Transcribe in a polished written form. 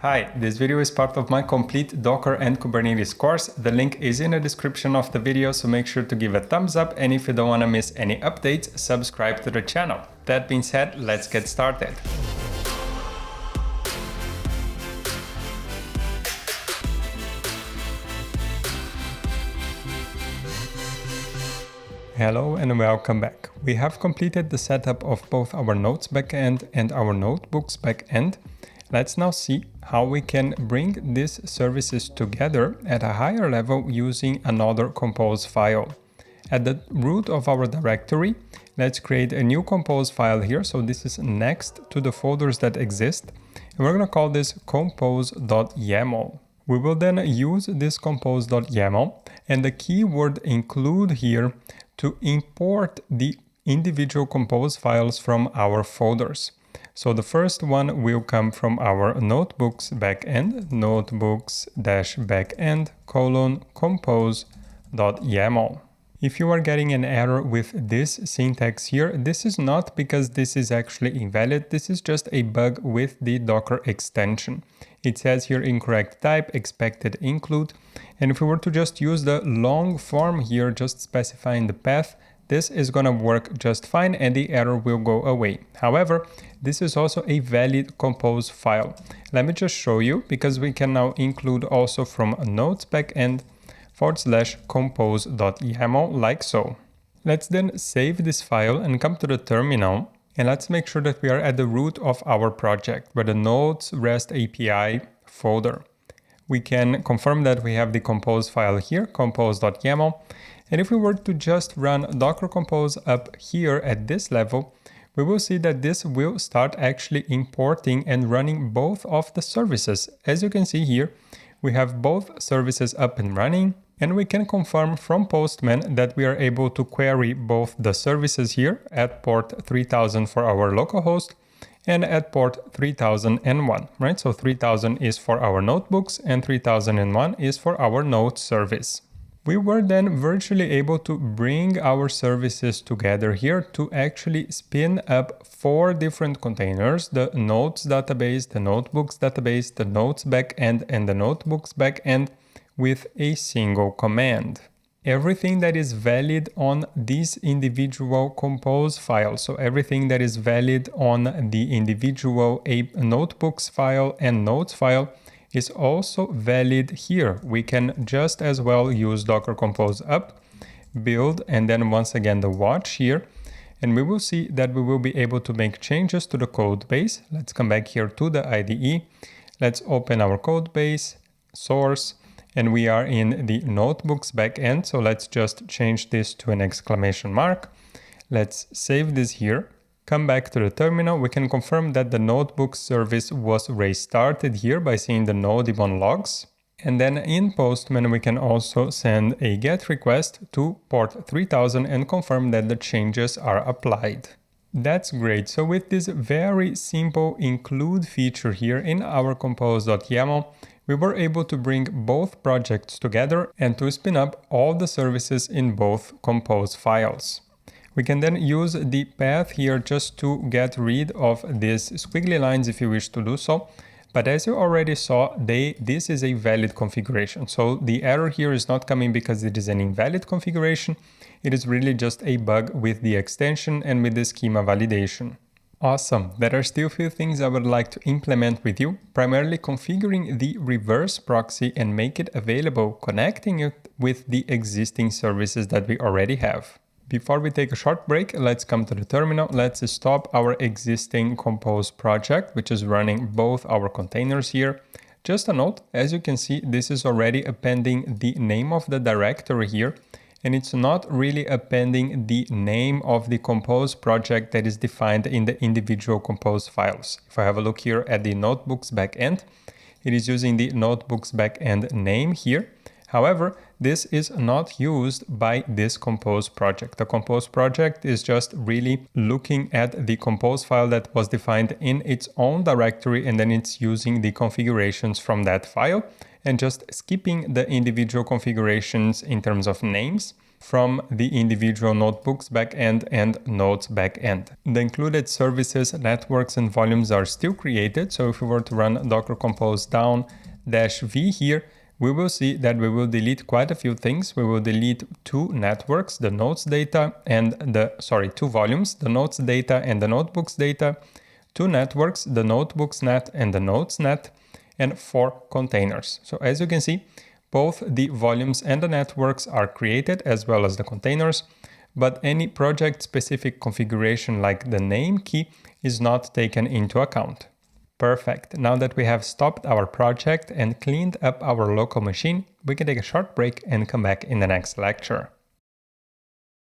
Hi, this video is part of my complete Docker and Kubernetes course. The link is in the description of the video, so make sure to give a thumbs up, and if you don't want to miss any updates, subscribe to the channel. That being said, let's get started. Hello and welcome back. We have completed the setup of both our Nodes backend and our notebooks backend. Let's now see how we can bring these services together at a higher level using another compose file. At the root of our directory, let's create a new compose file here. So this is next to the folders that exist. And we're going to call this compose.yaml. We will then use this compose.yaml and the keyword include here to import the individual compose files from our folders. So the first one will come from our notebooks backend, notebooks-backend compose.yaml. If you are getting an error with this syntax here, this is not because this is actually invalid. This is just a bug with the Docker extension. It says here incorrect type, expected include. And if we were to just use the long form here, just specifying the path, this is going to work just fine and the error will go away. However, this is also a valid compose file. Let me just show you, because we can now include also from nodes backend /compose.yaml like so. Let's then save this file and come to the terminal, and let's make sure that we are at the root of our project where the nodes REST API folder. We can confirm that we have the compose file here, compose.yaml. And if we were to just run Docker Compose up here at this level, we will see that this will start actually importing and running both of the services. As you can see here, we have both services up and running, and we can confirm from Postman that we are able to query both the services here at port 3000 for our localhost and at port 3001, right? So 3000 is for our notebooks and 3001 is for our node service. We were then virtually able to bring our services together here to actually spin up 4 different containers: the nodes database, the notebooks database, the nodes backend, and the notebooks backend with a single command. Everything that is valid on these individual compose files, so everything that is valid on the individual notebooks file and nodes file, is also valid here. We can just as well use Docker Compose up, build, and then once again the watch here. And we will see that we will be able to make changes to the code base. Let's come back here to the IDE. Let's open our code base, source, and we are in the notebooks backend. So let's just change this to an exclamation mark. Let's save this here. Come back to the terminal. We can confirm that the notebook service was restarted here by seeing the nodebon logs. And then in Postman, we can also send a GET request to port 3000 and confirm that the changes are applied. That's great. So with this very simple include feature here in our compose.yaml, we were able to bring both projects together and to spin up all the services in both compose files. We can then use the path here just to get rid of these squiggly lines if you wish to do so. But as you already saw, this is a valid configuration. So the error here is not coming because it is an invalid configuration. It is really just a bug with the extension and with the schema validation. Awesome. There are still a few things I would like to implement with you, primarily configuring the reverse proxy and make it available, connecting it with the existing services that we already have. Before we take a short break, let's come to the terminal. Let's stop our existing compose project, which is running both our containers here. Just a note, as you can see, this is already appending the name of the directory here, and it's not really appending the name of the compose project that is defined in the individual compose files. If I have a look here at the notebooks backend, it is using the notebooks backend name here. However, this is not used by this compose project. The compose project is just really looking at the compose file that was defined in its own directory, and then it's using the configurations from that file. and just skipping the individual configurations in terms of names from the individual notebooks backend and nodes backend. The included services, networks, and volumes are still created. So if we were to run docker compose down -v here, we will see that we will delete quite a few things. We will delete two networks, the nodes data and two volumes, the nodes data and the notebooks data, two networks, the notebooks net and the nodes net, and 4 containers. So as you can see, both the volumes and the networks are created as well as the containers, but any project-specific configuration like the name key is not taken into account. Perfect. Now that we have stopped our project and cleaned up our local machine, we can take a short break and come back in the next lecture.